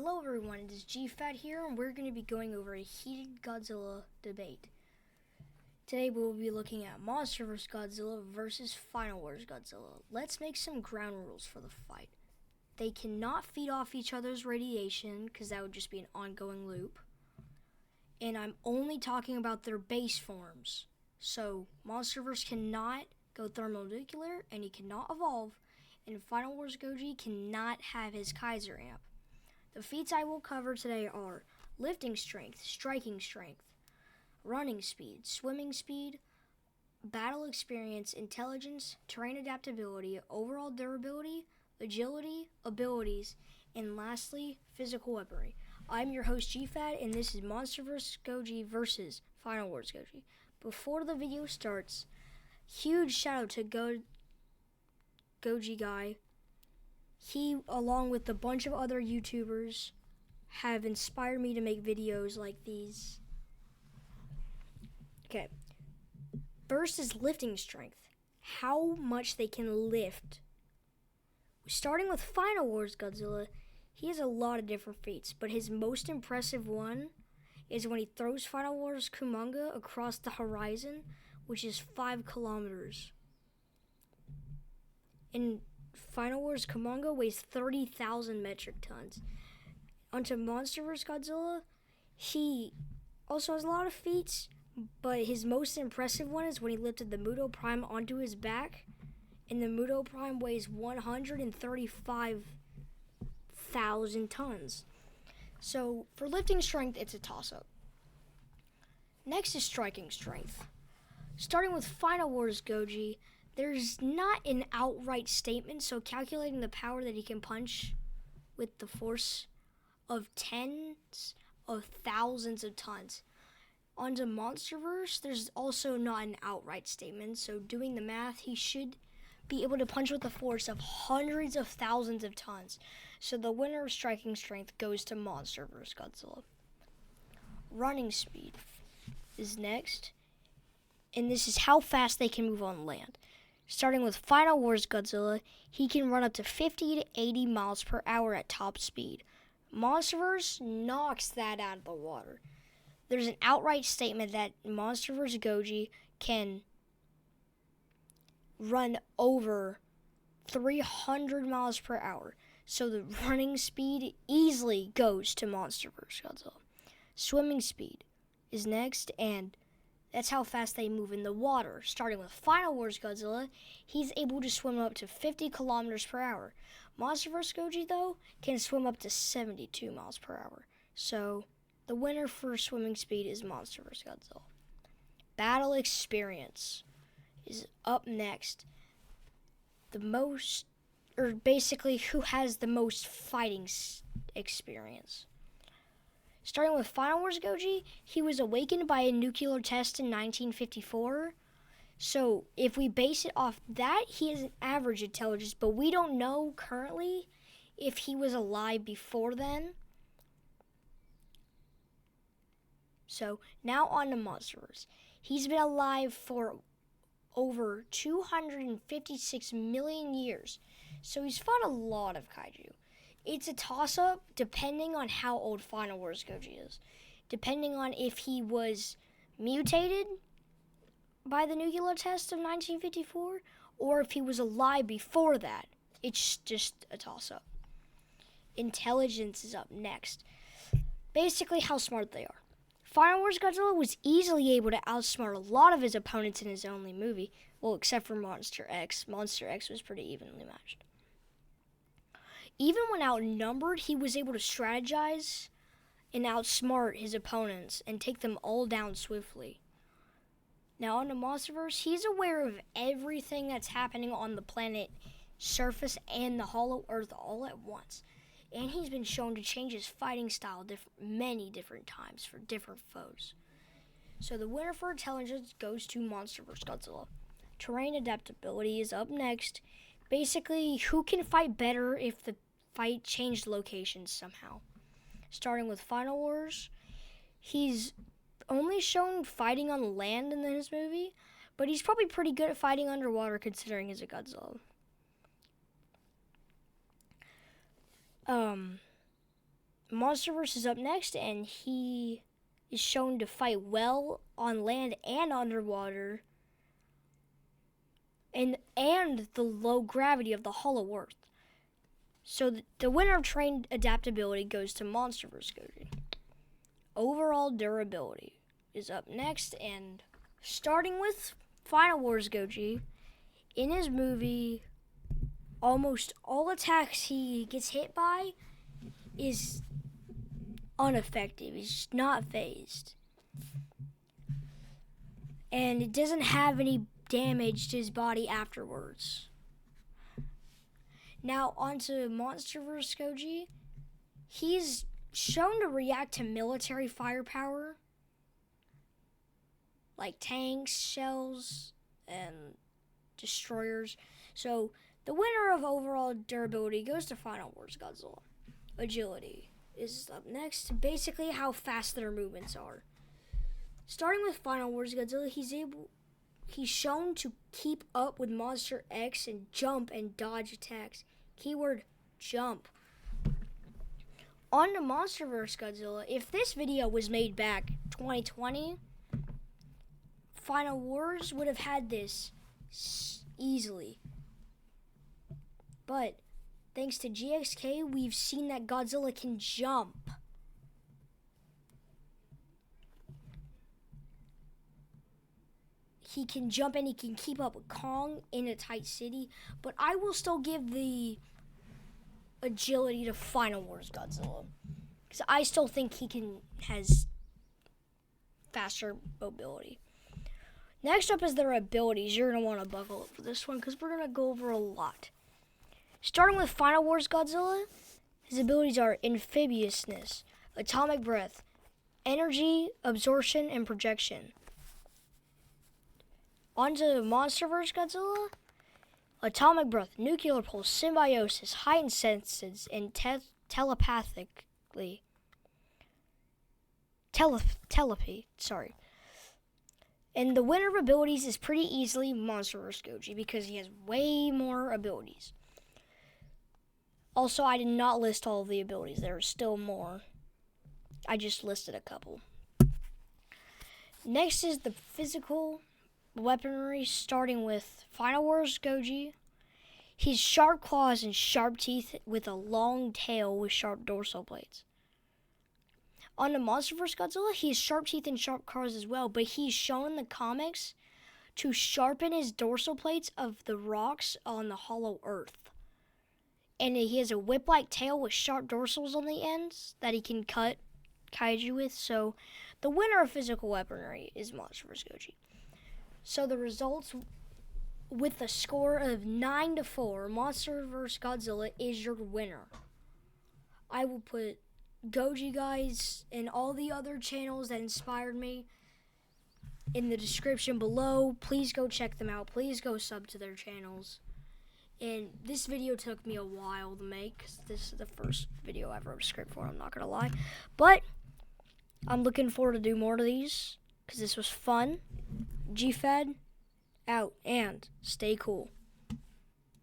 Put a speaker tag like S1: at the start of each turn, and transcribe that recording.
S1: Hello everyone, it is GFAT here, and we're going to be going over a heated Godzilla debate. Today we will be looking at Monsterverse Godzilla versus Final Wars Godzilla. Let's make some ground rules for the fight. They cannot feed off each other's radiation, because that would just be an ongoing loop. And I'm only talking about their base forms. So, Monsterverse cannot go thermonuclear, and he cannot evolve, and Final Wars Goji cannot have his Kaiser amp. The feats I will cover today are lifting strength, striking strength, running speed, swimming speed, battle experience, intelligence, terrain adaptability, overall durability, agility, abilities, and lastly, physical weaponry. I'm your host GFAT, and this is Monsterverse Goji versus Final Wars Goji. Before the video starts, huge shout out to Goji Guy. He, along with a bunch of other YouTubers, have inspired me to make videos like these. Okay. First is lifting strength. How much they can lift. Starting with Final Wars Godzilla, he has a lot of different feats, but his most impressive one is when he throws Final Wars Kumonga across the horizon, which is 5 kilometers. And Final Wars Kumonga weighs 30,000 metric tons. Onto Monsterverse Godzilla, he also has a lot of feats, but his most impressive one is when he lifted the Muto Prime onto his back, and the Muto Prime weighs 135,000 tons. So, for lifting strength, it's a toss-up. Next is striking strength. Starting with Final Wars Goji, there's not an outright statement, so calculating the power that he can punch with the force of tens of thousands of tons. Onto Monsterverse, there's also not an outright statement, so doing the math, he should be able to punch with a force of hundreds of thousands of tons. So the winner of striking strength goes to Monsterverse Godzilla. Running speed is next, and this is how fast they can move on land. Starting with Final Wars Godzilla, he can run up to 50 to 80 miles per hour at top speed. Monsterverse knocks that out of the water. There's an outright statement that Monsterverse Goji can run over 300 miles per hour. So the running speed easily goes to Monsterverse Godzilla. Swimming speed is next, and that's how fast they move in the water. Starting with Final Wars Godzilla, he's able to swim up to 50 kilometers per hour. Monsterverse Goji, though, can swim up to 72 miles per hour. So, the winner for swimming speed is Monsterverse Godzilla. Battle experience is up next. Basically, who has the most fighting experience. Starting with Final Wars Goji, he was awakened by a nuclear test in 1954. So if we base it off that, he has an average intelligence, but we don't know currently if he was alive before then. So now on to Monsterverse. He's been alive for over 256 million years. So he's fought a lot of kaiju. It's a toss-up depending on how old Final Wars Goji is. Depending on if he was mutated by the nuclear test of 1954 or if he was alive before that. It's just a toss-up. Intelligence is up next. Basically how smart they are. Final Wars Godzilla was easily able to outsmart a lot of his opponents in his only movie. Well, except for Monster X. Monster X was pretty evenly matched. Even when outnumbered, he was able to strategize and outsmart his opponents and take them all down swiftly. Now on to Monsterverse, he's aware of everything that's happening on the planet surface and the Hollow Earth all at once. And he's been shown to change his fighting style many different times for different foes. So the winner for intelligence goes to Monsterverse Godzilla. Terrain adaptability is up next. Basically, who can fight better if the fight changed locations somehow. Starting with Final Wars, he's only shown fighting on land in his movie, but he's probably pretty good at fighting underwater considering he's a Godzilla. Monsterverse is up next, and he is shown to fight well on land and underwater, and the low gravity of the Hollow Earth. So the winner of trained adaptability goes to Monsterverse Goji. Overall durability is up next, and starting with Final Wars Goji, in his movie, almost all attacks he gets hit by is ineffective. He's not phased. And it doesn't have any damage to his body afterwards. Now onto Monsterverse Goji. He's shown to react to military firepower, like tanks, shells, and destroyers. So the winner of overall durability goes to Final Wars Godzilla. Agility is up next. Basically how fast their movements are. Starting with Final Wars Godzilla, he's shown to keep up with Monster X and jump and dodge attacks. Keyword jump. On to Monsterverse Godzilla. If this video was made back 2020, Final Wars would have had this easily. But thanks to GXK, we've seen that Godzilla can jump. He can jump and he can keep up with Kong in a tight city, but I will still give the agility to Final Wars Godzilla, because I still think has faster mobility. Next up is their abilities. You're going to want to buckle up for this one, because we're going to go over a lot. Starting with Final Wars Godzilla, his abilities are Amphibiousness, Atomic Breath, Energy, Absorption, and Projection. On to Monsterverse Godzilla. Atomic Breath, Nuclear Pulse, Symbiosis, Heightened Senses, and telepathy. And the winner of abilities is pretty easily Monsterverse Goji, because he has way more abilities. Also, I did not list all of the abilities. There are still more. I just listed a couple. Next is the physical weaponry, starting with Final Wars Goji. He's sharp claws and sharp teeth with a long tail with sharp dorsal plates. On the Monsterverse Godzilla, he has sharp teeth and sharp claws as well, but he's shown in the comics to sharpen his dorsal plates of the rocks on the Hollow Earth. And he has a whip-like tail with sharp dorsals on the ends that he can cut kaiju with. So the winner of physical weaponry is Monsterverse Goji. So the results, with a score of 9-4, Monsterverse Godzilla is your winner. I will put Goji guys and all the other channels that inspired me in the description below. Please go check them out. Please go sub to their channels. And this video took me a while to make, because this is the first video I wrote a script for, I'm not going to lie. But I'm looking forward to do more of these, because this was fun. GFed out, and stay cool.